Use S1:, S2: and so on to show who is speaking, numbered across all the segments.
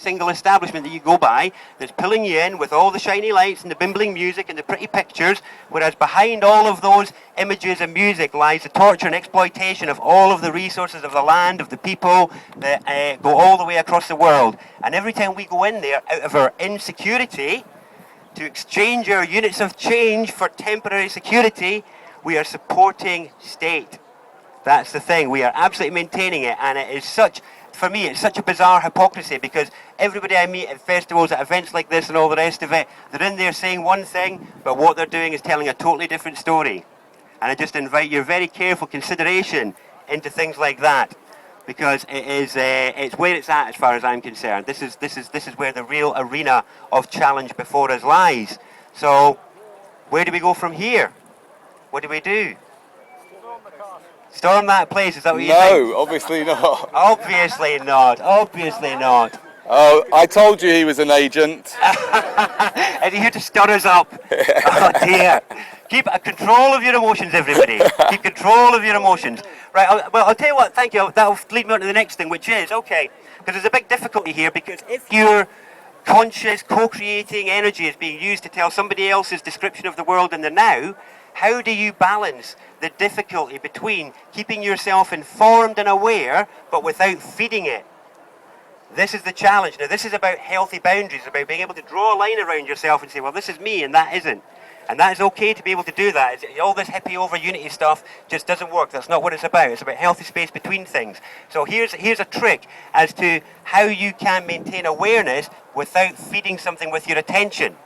S1: single establishment that you go by that's pulling you in with all the shiny lights and the bimbling music and the pretty pictures, whereas behind all of those images and music lies the torture and exploitation of all of the resources of the land, of the people that go all the way across the world. And every time we go in there out of our insecurity to exchange our units of change for temporary security, we are supporting state. That's the thing. We are absolutely maintaining it, and it is such, for me, it's such a bizarre hypocrisy, because everybody I meet at festivals, at events like this and all the rest of it, they're in there saying one thing, but what they're doing is telling a totally different story. And I just invite your very careful consideration into things like that, because it is it's where it's at as far as I'm concerned. This is where the real arena of challenge before us lies. So where do we go from here? What do we do? Storm that place, is that what you think?
S2: No, obviously not.
S1: Obviously not. Obviously not.
S2: Oh, I told you he was an agent.
S1: Is he here to stir us up? Oh dear. Keep control of your emotions, everybody. Keep control of your emotions. Right, I'll tell you what, thank you. That'll lead me on to the next thing, which is, okay, because there's a big difficulty here, because if your conscious, co-creating energy is being used to tell somebody else's description of the world in the now, how do you balance the difficulty between keeping yourself informed and aware, but without feeding it? This is the challenge. Now, this is about healthy boundaries, about being able to draw a line around yourself and say, well, this is me and that isn't. And that is okay to be able to do that. All this hippie over unity stuff just doesn't work. That's not what it's about. It's about healthy space between things. So here's a trick as to how you can maintain awareness without feeding something with your attention.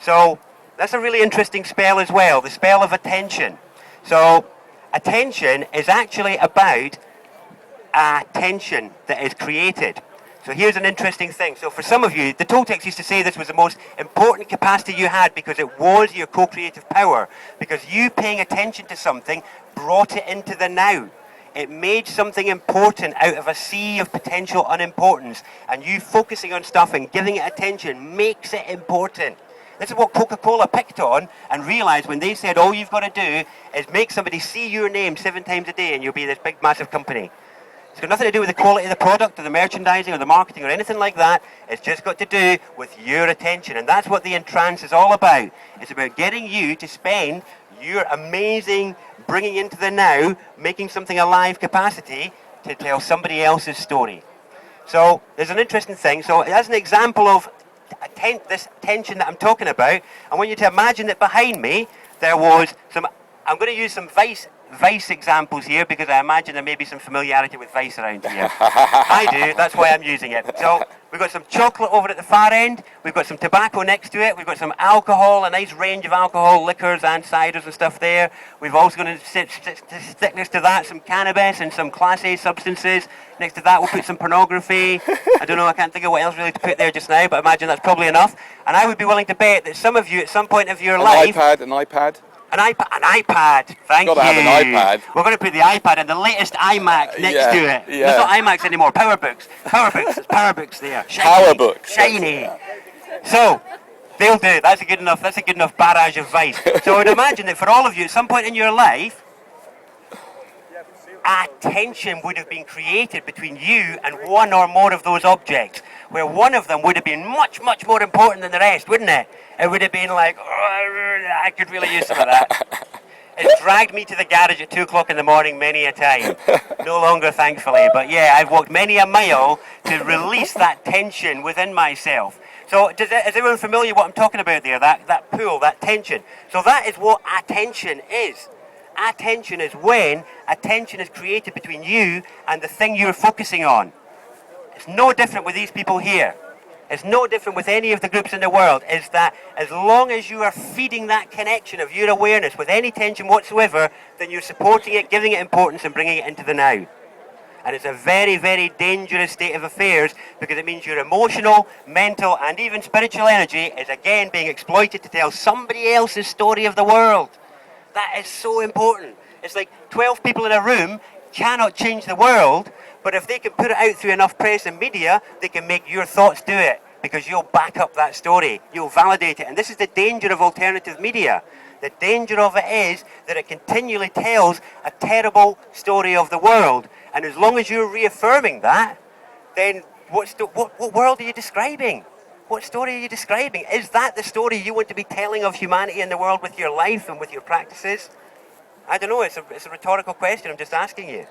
S1: So that's a really interesting spell as well, the spell of attention. So attention is actually about a tension that is created. So here's an interesting thing. So for some of you, the Toltecs used to say this was the most important capacity you had because it was your co-creative power. Because you paying attention to something brought it into the now. It made something important out of a sea of potential unimportance. And you focusing on stuff and giving it attention makes it important. This is what Coca-Cola picked on and realized when they said all you've got to do is make somebody see your name 7 times a day and you'll be this big massive company. It's got nothing to do with the quality of the product or the merchandising or the marketing or anything like that. It's just got to do with your attention. And that's what the entrance is all about. It's about getting you to spend your amazing bringing into the now, making something alive capacity to tell somebody else's story. So there's an interesting thing. So as an example of this tension that I'm talking about, I want you to imagine that behind me there was some, I'm going to use some Vice examples here because I imagine there may be some familiarity with Vice around here. I do, that's why I'm using it. So we've got some chocolate over at the far end, we've got some tobacco next to it, we've got some alcohol, a nice range of alcohol, liquors and ciders and stuff there. We've also going to stick next to that some cannabis and some Class A substances. Next to that we'll put some pornography. I don't know, I can't think of what else really to put there just now, but I imagine that's probably enough. And I would be willing to bet that some of you at some point of your life...
S2: An iPad.
S1: An iPad, thank you.
S2: Got to have an iPad.
S1: We're going to put the iPad and the latest iMac next to it.
S2: Yeah.
S1: There's not iMacs anymore, PowerBooks. There's PowerBooks there.
S2: PowerBooks.
S1: Shiny. So, they'll do. That's a good enough barrage of Vice. So I would imagine that for all of you, at some point in your life, a tension would have been created between you and one or more of those objects, where one of them would have been much, much more important than the rest, wouldn't it? It would have been like, oh, I could really use some of that. It dragged me to the garage at 2 o'clock in the morning many a time. No longer, thankfully, but yeah, I've walked many a mile to release that tension within myself. So is everyone familiar with what I'm talking about there, that pull, that tension? So that is what attention is. Attention is when attention is created between you and the thing you're focusing on. It's no different with these people here. It's no different with any of the groups in the world. Is that as long as you are feeding that connection of your awareness with any tension whatsoever, then you're supporting it, giving it importance and bringing it into the now. And it's a very, very dangerous state of affairs because it means your emotional, mental and even spiritual energy is again being exploited to tell somebody else's story of the world. That is so important. It's like 12 people in a room cannot change the world, but if they can put it out through enough press and media, they can make your thoughts do it because you'll back up that story. You'll validate it. And this is the danger of alternative media. The danger of it is that it continually tells a terrible story of the world. And as long as you're reaffirming that, then What world are you describing? What story are you describing? Is that the story you want to be telling of humanity in the world with your life and with your practices? I don't know. It's a rhetorical question. I'm just asking you.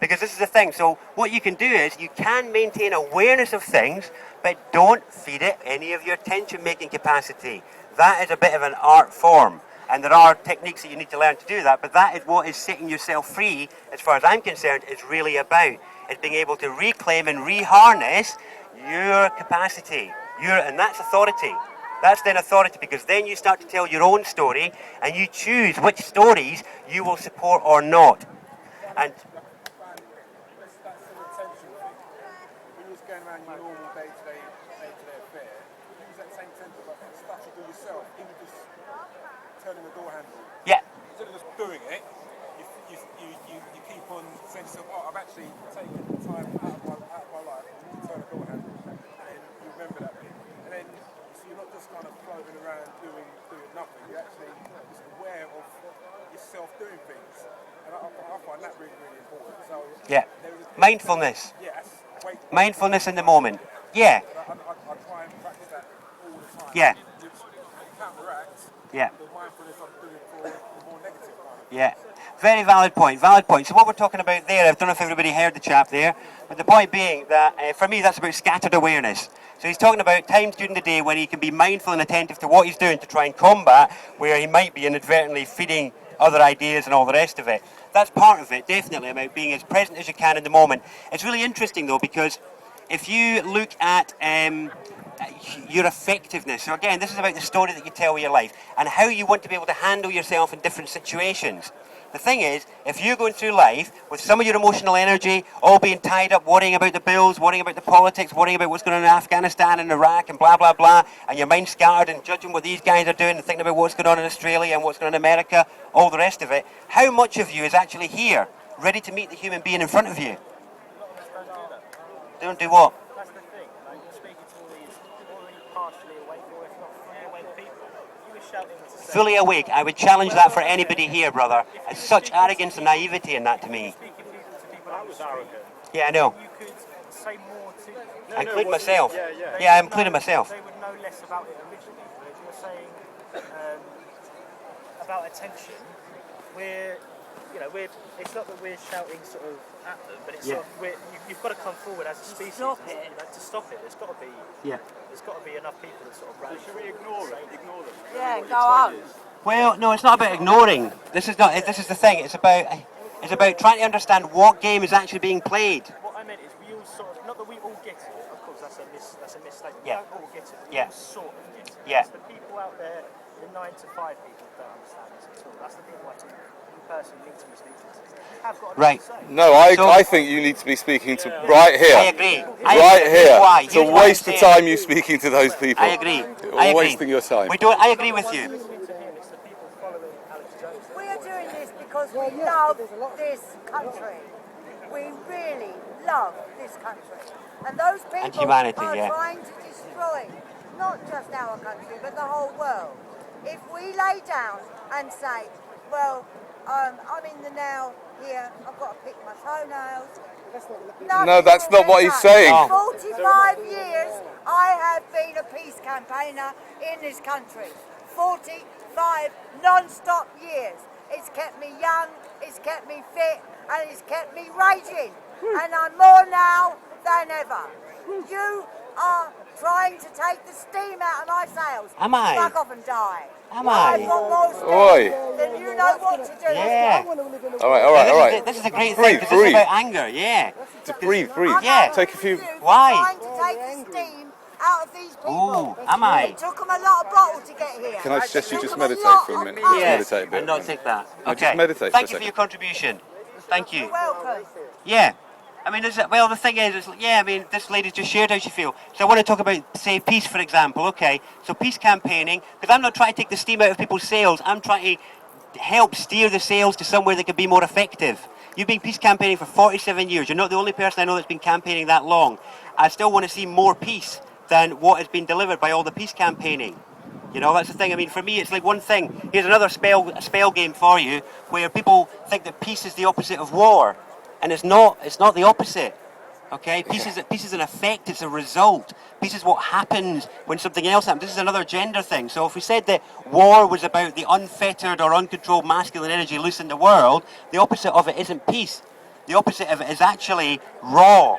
S1: Because this is the thing. So what you can do is you can maintain awareness of things, but don't feed it any of your tension-making capacity. That is a bit of an art form. And there are techniques that you need to learn to do that, but that is what is setting yourself free, as far as I'm concerned, is really about. It's being able to reclaim and reharness your capacity. And that's authority. That's then authority, because then you start to tell your own story and you choose which stories you will support or not. And
S3: that's an attention thing. When you was going around your normal day-to-day affair, you use that same temper, but stuff you do yourself, even just turning the door handle.
S1: yeah,
S3: Instead of just doing it, you keep on saying to yourself, oh, I've actually taken time out of my life to turn a door handle, and then you remember that bit. And then, so you're not just kind of floating around doing nothing, you're actually just aware of yourself doing things. And I find that really, really important. So
S1: yeah. Mindfulness.
S3: yeah, that's way.
S1: Mindfulness in the moment. Yeah,
S3: I try and practice that all the time.
S1: Yeah.
S3: You counteract
S1: yeah.
S3: the mindfulness I'm doing for the more negative kind of.
S1: Yeah, very valid point, valid point. So what we're talking about there, I don't know if everybody heard the chap there, but the point being that for me that's about scattered awareness. So he's talking about times during the day when he can be mindful and attentive to what he's doing to try and combat where he might be inadvertently feeding other ideas and all the rest of it. That's part of it, definitely, about being as present as you can in the moment. It's really interesting though, because if you look at your effectiveness, so again, this is about the story that you tell of your life and how you want to be able to handle yourself in different situations. The thing is, if you're going through life with some of your emotional energy all being tied up worrying about the bills, worrying about the politics, worrying about what's going on in Afghanistan and Iraq and blah, blah, blah, and your mind scattered and judging what these guys are doing and thinking about what's going on in Australia and what's going on in America, all the rest of it, how much of you is actually here, ready to meet the human being in front of you? Don't do what?
S4: That's the thing, like you're speaking to all these already partially awake or if not fully awake people. You were shouting to say,
S1: Fully awake, I would challenge that for anybody here, brother. It's such arrogance and naivety in that to me.
S4: speaking to people that was arrogant.
S1: Yeah, I know.
S4: You could say more to
S1: I include myself. Yeah, I'm including myself.
S4: They would know less about it originally. But if you're saying about attention, it's not that we're shouting sort of at them, but it's
S1: Yeah.
S4: sort of, you've got to come forward as a species
S5: Stop it.
S4: to stop it. There's got to be enough people that sort of rally.
S3: Should we ignore them?
S5: Yeah, go on.
S1: Well, no, it's not about ignoring. This is the thing. It's about trying to understand what game is actually being played.
S4: What I meant is we all sort of, not that we all get it, of course that's a misstatement.
S1: Yeah.
S4: We don't all get it, we
S1: Yeah.
S4: all sort of get it.
S1: Yeah.
S4: It's the people out there, the 9 to 5 people that don't understand this at all. That's the people I think you personally need to be speaking to. Have got
S1: Right.
S4: to say.
S2: No, I think you need to be speaking to right here.
S1: I agree.
S2: Right here.
S1: Why?
S2: It's a
S1: Here's why I'm
S2: waste of
S1: saying-
S2: time you speaking to those people.
S1: I agree.
S2: You're
S1: I agree.
S2: wasting your time.
S1: I agree with you.
S4: Listening to him, it's the people following Alex Jones.
S5: We are doing this because we love this country. We really love this country. And those people
S1: And humanity,
S5: are
S1: yeah.
S5: trying to destroy not just our country, but the whole world. If we lay down and say, well, I'm in the now here, I've got to pick my toenails.
S2: No, that's not what he's saying.
S1: Oh.
S5: 45 years I have been a peace campaigner in this country. 45 non-stop years. It's kept me young, it's kept me fit, and it's kept me raging. And I'm more now than ever. You are trying to take the steam out of my sails.
S1: Am I?
S5: Fuck off and die.
S1: Am I?
S5: I've got more steam
S2: Oi.
S5: than you know what to do.
S1: Yeah.
S2: All right.
S1: This is a great thing
S2: Breathe,
S1: because this is
S2: breathe.
S1: about anger. Yeah.
S2: Just breathe.
S1: Yeah.
S2: Take a few.
S1: Why?
S5: Trying to take the steam out of these people.
S1: Ooh, am I?
S5: It took them a lot of bottle to get here.
S2: Can I suggest you
S5: It
S2: just
S5: took them
S2: meditate
S5: lot
S2: for a
S5: of
S2: minute?
S5: courage.
S2: Yes. meditate a bit.
S1: And not take that.
S2: No,
S1: Okay.
S2: just meditate for
S1: Thank
S2: a
S1: you for
S2: second.
S1: your contribution. Thank you.
S5: You're welcome.
S1: Yeah. I mean, the thing is, this lady just shared how she feels. So I want to talk about, say, peace, for example. Okay, so peace campaigning, because I'm not trying to take the steam out of people's sails. I'm trying to help steer the sails to somewhere that could be more effective. You've been peace campaigning for 47 years. You're not the only person I know that's been campaigning that long. I still want to see more peace than what has been delivered by all the peace campaigning. You know, that's the thing. I mean, for me, it's like one thing. Here's another spell game for you, where people think that peace is the opposite of war. And it's not the opposite. Okay, peace is an effect, it's a result. Peace is what happens when something else happens. This is another gender thing. So if we said that war was about the unfettered or uncontrolled masculine energy loose in the world, the opposite of it isn't peace. The opposite of it is actually raw.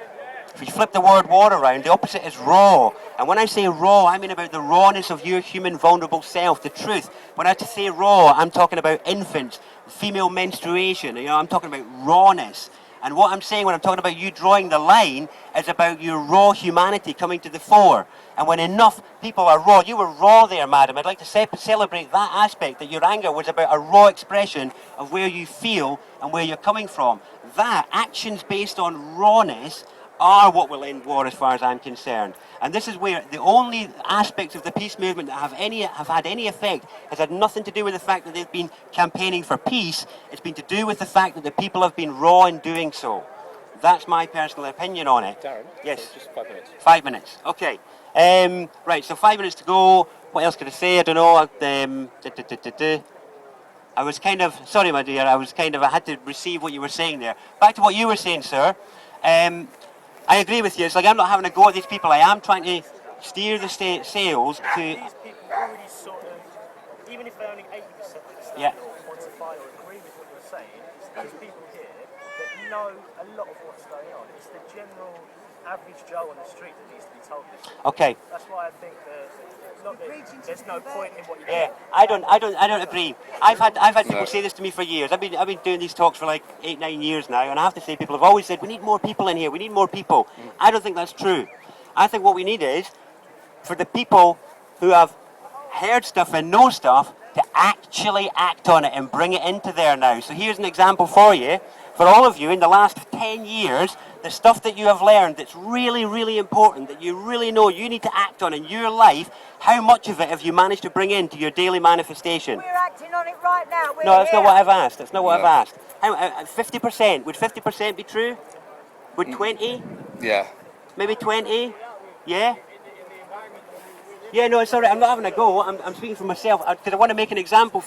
S1: If you flip the word war around, the opposite is raw. And when I say raw, I mean about the rawness of your human vulnerable self, the truth. When I say raw, I'm talking about infants, female menstruation, I'm talking about rawness. And what I'm saying when I'm talking about you drawing the line is about your raw humanity coming to the fore. And when enough people are raw, you were raw there, madam. I'd like to celebrate that aspect, that your anger was about a raw expression of where you feel and where you're coming from. That, actions based on rawness, are what will end war as far as I'm concerned. And this is where the only aspects of the peace movement that have had any effect has had nothing to do with the fact that they've been campaigning for peace. It's been to do with the fact that the people have been raw in doing so. That's my personal opinion on it.
S6: Darren?
S1: Yes.
S6: Just 5 minutes.
S1: 5 minutes. Okay. Right, so 5 minutes to go. What else could I say? I don't know. I was kind of, sorry my dear, I had to receive what you were saying there. Back to what you were saying, sir. I agree with you. It's like I'm not having a go at these people. I am trying to steer the sails to...
S4: These people already sort of, even if they're only 80% understand
S1: Yeah.
S4: or quantify or agree with what you're saying, it's those people here that know a lot of what's going on. It's the general average Joe on the street that needs to be told this.
S1: Okay.
S4: That's why I think there's no point in what you're
S1: Yeah,
S4: doing.
S1: I don't agree. I've had people say this to me for years. I've been doing these talks for like 8-9 years now, and I have to say people have always said we need more people in here. We need more people. I don't think that's true. I think what we need is for the people who have heard stuff and know stuff to actually act on it and bring it into there now. So here's an example for you. For all of you, in the last 10 years, the stuff that you have learned that's really, really important, that you really know you need to act on in your life, how much of it have you managed to bring into your daily manifestation?
S5: We're acting on it right now. We're
S1: No, that's not
S5: here.
S1: what I've asked. That's not what
S2: No.
S1: I've asked. 50%. Would 50% be true? Would 20?
S2: Yeah.
S1: Maybe 20? Yeah? Yeah, no, it's all right. I'm not having a go. I'm speaking for myself because I want to make an example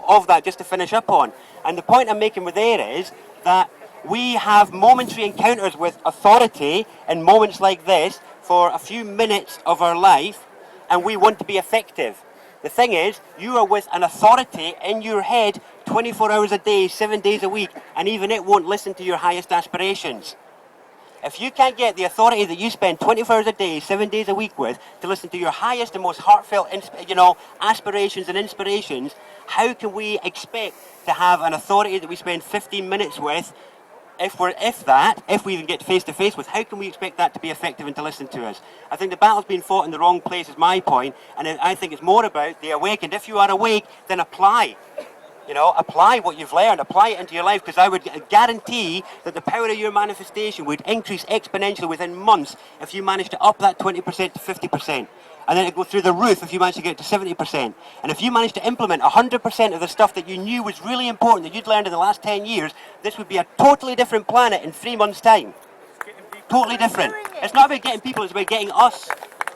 S1: of that just to finish up on. And the point I'm making with there is that we have momentary encounters with authority in moments like this for a few minutes of our life, and we want to be effective. The thing is, you are with an authority in your head 24 hours a day, 7 days a week, and even it won't listen to your highest aspirations. If you can't get the authority that you spend 24 hours a day, 7 days a week with, to listen to your highest and most heartfelt, aspirations and inspirations, how can we expect to have an authority that we spend 15 minutes with, if we even get face to face with, how can we expect that to be effective and to listen to us? I think the battle's been fought in the wrong place is my point, and I think it's more about the awakened. If you are awake, then apply. Apply what you've learned, apply it into your life, because I would guarantee that the power of your manifestation would increase exponentially within months if you managed to up that 20% to 50%. And then it'd go through the roof if you managed to get to 70%. And if you managed to implement 100% of the stuff that you knew was really important that you'd learned in the last 10 years, this would be a totally different planet in 3 months' time. Totally different. It's not about getting people, it's about getting us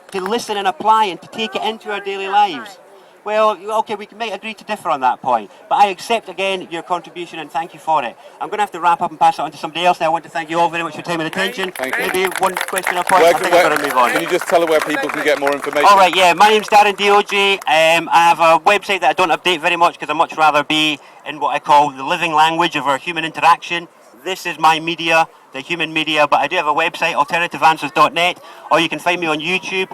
S1: to listen and apply and to take it into our daily lives. Well, okay, we may agree to differ on that point, but I accept again your contribution and thank you for it. I'm going to have to wrap up and pass it on to somebody else now. I want to thank you all very much for your time and attention.
S2: Thank you.
S1: Maybe one question or point. I think I've got to move on.
S2: Can you just tell her where people can get more information?
S1: All right, yeah, my name's Darren DOJ. I have a website that I don't update very much because I'd much rather be in what I call the living language of our human interaction. This is my media, the human media, but I do have a website, alternativeanswers.net, or you can find me on YouTube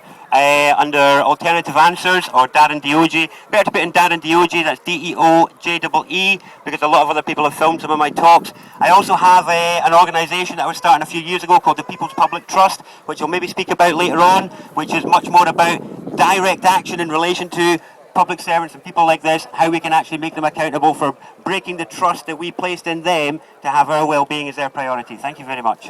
S1: under Alternative Answers or Darren DOJ. Better to put in Darren DOJ, that's DEOJEE, because a lot of other people have filmed some of my talks. I also have an organisation that I was starting a few years ago called the People's Public Trust, which I'll maybe speak about later on, which is much more about direct action in relation to public servants and people like this, how we can actually make them accountable for breaking the trust that we placed in them to have our well-being as their priority. Thank you very much.